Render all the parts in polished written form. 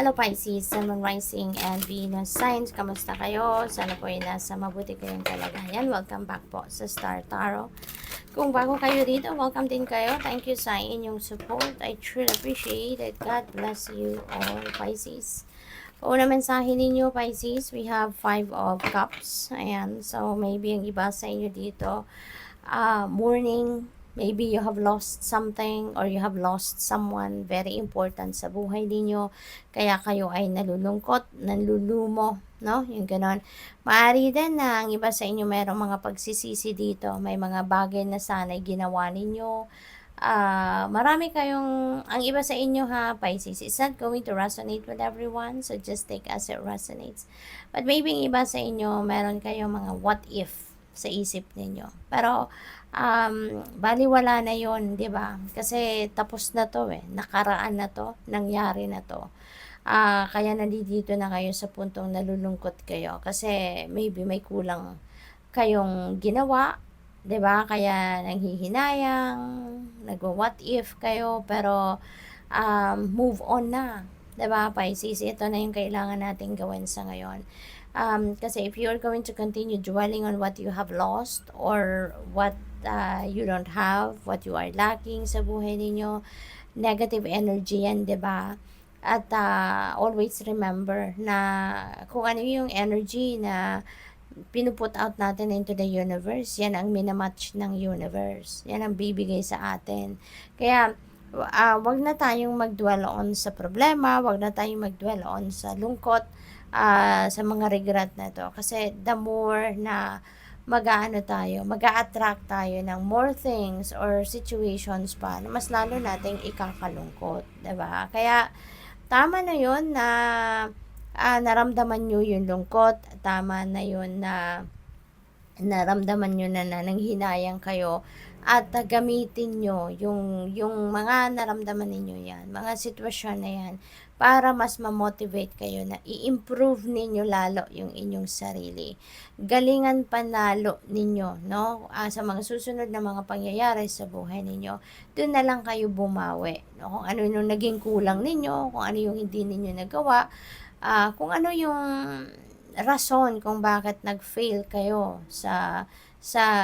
Hello Pisces, Sun, Moon, Rising, and Venus signs. Kamusta kayo? Sana po ay nasa mabuti kayong kalagayan. Welcome back po sa Star Tarot. Kung bago kayo dito, welcome din kayo. Thank you sa inyong support. I truly appreciate it. God bless you all, Pisces. Una mensahe ninyo, Pisces, we have 5 of Cups. Ayan, so maybe ang iba sa inyo dito, morning, maybe you have lost something or you have lost someone very important sa buhay ninyo. Kaya kayo ay nalulungkot, nanlulumo, no? Yung ganon. Maaari din na ang iba sa inyo mayroong mga pagsisisi dito. May mga bagay na sana'y ginawa ninyo. Marami kayong, ang iba sa inyo ha, Pisces, it's not going to resonate with everyone. So just take as it resonates. But maybe ang iba sa inyo, meron kayong mga what if sa isip ninyo. Pero, baliwala na yon, di ba? Kasi tapos na to nakaraan na to, nangyari na to. Kaya nandito na kayo sa puntong nalulungkot kayo. Kasi maybe may kulang kayong ginawa, di ba? Kaya nanghihinayang, nagwa-what if kayo, pero move on na. Di ba, Pisces? Ito na yung kailangan natin gawin sa ngayon. Kasi if you're going to continue dwelling on what you have lost or what you don't have, what you are lacking sa buhay ninyo, negative energy yan, di ba? At always remember na kung ano yung energy na pinuput out natin into the universe, yan ang minamatch ng universe. Yan ang bibigay sa atin. Kaya, wag na tayong mag-dwell on sa problema, wag na tayong mag-dwell on sa lungkot, sa mga regret na to. Kasi the more na mag-a-attract tayo ng more things or situations pa na mas lalo nating ikakalungkot, 'di ba? Kaya tama na 'yon na naramdaman nyo yung lungkot, tama na 'yon na naramdaman nyo na nanghinayang kayo at gamitin nyo yung mga naramdaman ninyo yan, mga sitwasyon na yan, para mas ma-motivate kayo na i-improve ninyo lalo yung inyong sarili. Galingan panalo ninyo, no? Sa mga susunod na mga pangyayari sa buhay ninyo, doon na lang kayo bumawi. No? Kung ano yung naging kulang ninyo, kung ano yung hindi ninyo nagawa, kung ano yung rason kung bakit nag-fail kayo sa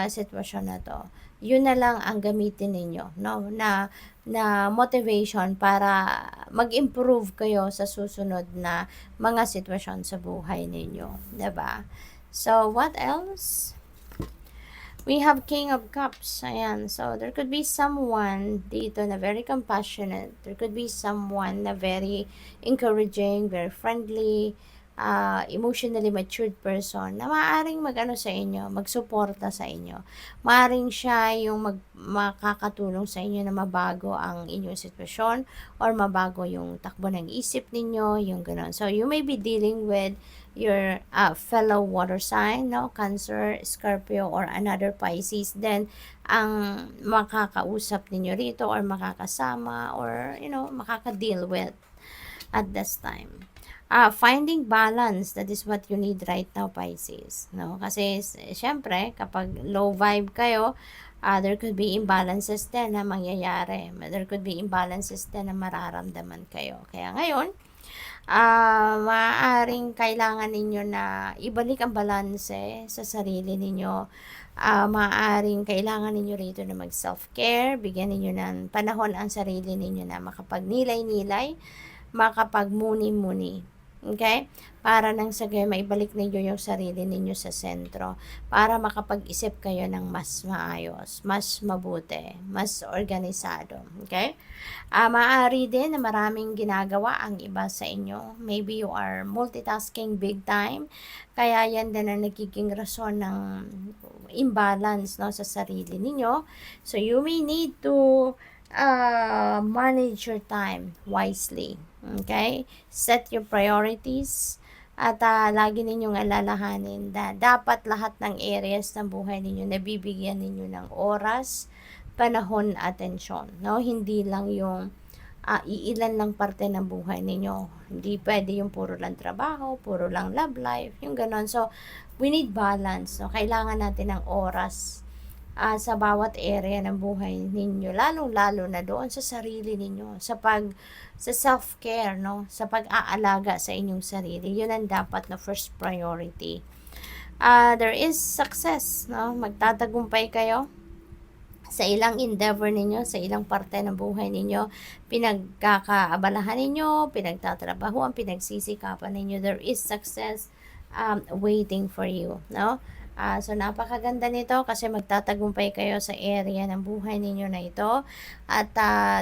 sitwasyon na to, yun na lang ang gamitin ninyo, no, na motivation para mag-improve kayo sa susunod na mga sitwasyon sa buhay ninyo, 'di ba? So what else? We have King of Cups. Ayan. So, there could be someone dito na very compassionate. There could be someone na very encouraging, very friendly, emotionally matured person na maaaring mag-ano sa inyo, magsuporta sa inyo. Maaaring siya yung makakatulong sa inyo na mabago ang inyong sitwasyon or mabago yung takbo ng isip ninyo, yung gano'n. So, you may be dealing with your fellow water sign, no? Cancer, Scorpio, or another Pisces, then ang makakausap ninyo rito or makakasama or, makaka-deal with at this time. Finding balance, that is what you need right now, Pisces, no? Kasi, syempre, kapag low vibe kayo, there could be imbalances din na mangyayari. There could be imbalances din na mararamdaman kayo. Kaya ngayon, maaaring kailangan ninyo na ibalik ang balanse sa sarili ninyo. Maaaring kailangan ninyo rito na mag self-care, bigyan ninyo ng panahon ang sarili ninyo na makapagnilay-nilay, makapagmuni-muni. Okay? Para nang sa gayon maibalik ninyo yung sarili ninyo sa sentro, para makapag-isip kayo ng mas maayos, mas mabuti, mas organisado. Okay? Maaari din na maraming ginagawa ang iba sa inyo. Maybe you are multitasking big time, kaya yan din ang nagiging rason ng imbalance, no, sa sarili ninyo. So you may need to manage your time wisely. Okay? Set your priorities at lagi ninyong alalahanin na dapat lahat ng areas ng buhay ninyo nabibigyan ninyo ng oras, panahon, atensyon, no? Hindi lang yung iilan lang parte ng buhay ninyo. Hindi pwede yung puro lang trabaho, puro lang love life, yung ganon. So we need balance, no? Kailangan natin ng oras sa bawat area ng buhay ninyo, lalong-lalo na doon sa sarili ninyo, sa self-care, no? Sa pag-aalaga sa inyong sarili. Yun ang dapat na first priority. There is success, no? Magtatagumpay kayo sa ilang endeavor ninyo, sa ilang parte ng buhay ninyo, pinagkakaabalahan ninyo, pinagtatrabahuan, pinagsisikapan ninyo. There is success waiting for you, no? So, napakaganda nito kasi magtatagumpay kayo sa area ng buhay ninyo na ito. At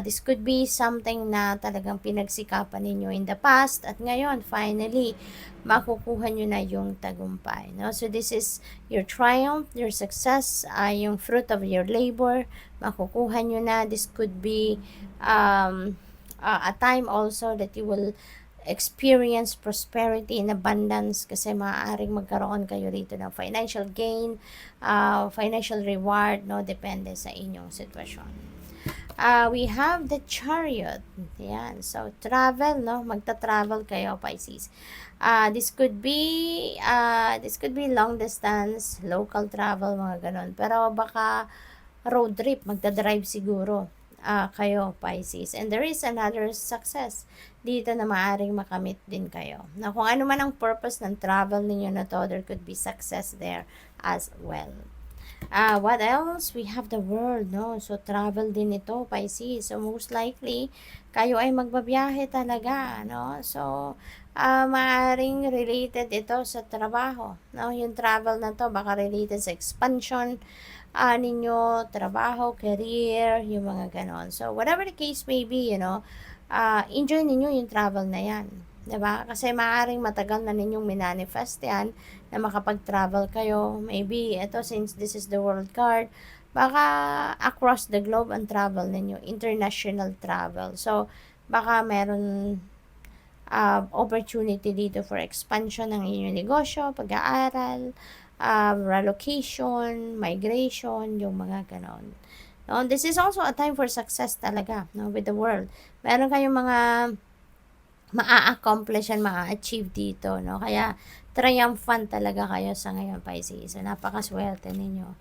this could be something na talagang pinagsikapan ninyo in the past. At ngayon, finally, makukuha nyo na yung tagumpay. No? So, this is your triumph, your success, yung fruit of your labor. Makukuha nyo na. This could be a time also that you will experience prosperity and abundance kasi maaaring magkaroon kayo rito ng financial gain, financial reward, no? Depende sa inyong sitwasyon. We have the Chariot. Yan. So, travel, no? Magta-travel kayo, Pisces. This could be long distance, local travel, mga ganon. Pero baka road trip, magta-drive siguro kayo, Pisces. And there is another success dito na maaring makamit din kayo. Na kung ano man ang purpose ng travel ninyo na to, there could be success there as well. What else? We have the world, no? So, travel din ito, Pisces. So, most likely, kayo ay magbabiyahe talaga, no? So, maaaring related ito sa trabaho, no? Yung travel na to, baka related sa expansion ninyo, trabaho, career, yung mga ganon. So, whatever the case may be, enjoy ninyo yung travel na yan. Diba? Kasi maaaring matagal na ninyong minanifest yan na makapag-travel kayo. Maybe, ito, since this is the world card, baka across the globe ang travel ninyo. International travel. So, baka meron opportunity dito for expansion ng inyong negosyo, pag-aaral, relocation, migration, yung mga ganon. No, this is also a time for success talaga, no, with the world. Meron kayong mga maa-accomplish and maa-achieve dito, no? Kaya triumphant talaga kayo sa ngayon, Pisces. So, napakaswerte ninyo.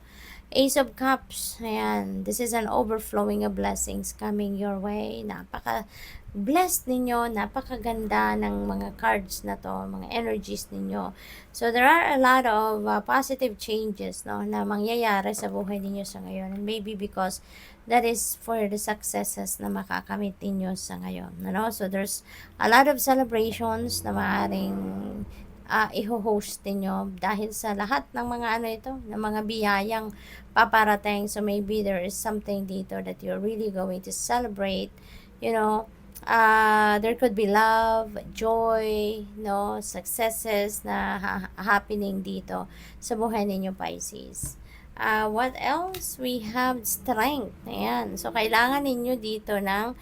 Ace of Cups, ayan. This is an overflowing of blessings coming your way. Napaka-blessed ninyo, napakaganda ng mga cards na to, mga energies ninyo. So, there are a lot of positive changes, no, na mangyayari sa buhay ninyo sa ngayon. And maybe because that is for the successes na makakamit ninyo sa ngayon. No? So, there's a lot of celebrations na maaaring i-host ninyo dahil sa lahat ng mga ng mga biyayang paparating. So, maybe there is something dito that you're really going to celebrate. There could be love, joy, no, successes na happening dito sa buhay ninyo, Pisces. What else? We have strength. Ayan. So, kailangan ninyo dito ng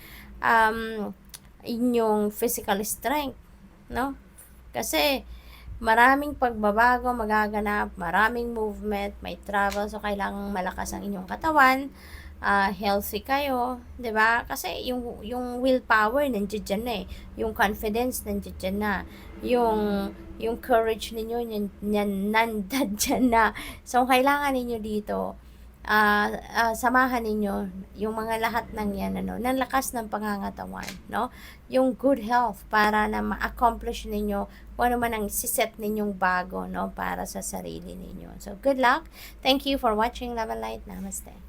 inyong physical strength, no? Kasi, maraming pagbabago magaganap, maraming movement, may travel, so kailangang malakas ang inyong katawan, healthy kayo, 'di ba? Kasi yung willpower nandiyan na eh. Yung confidence nandiyan na. Yung courage ninyo nandiyan na. So kailangan ninyo dito samahan ninyo yung mga lahat ng yan, ng lakas ng pangangatawan, no? Yung good health para na ma-accomplish ninyo kung ano man ang siset ninyong bago, no? Para sa sarili ninyo. So, good luck. Thank you for watching Love and Light. Namaste.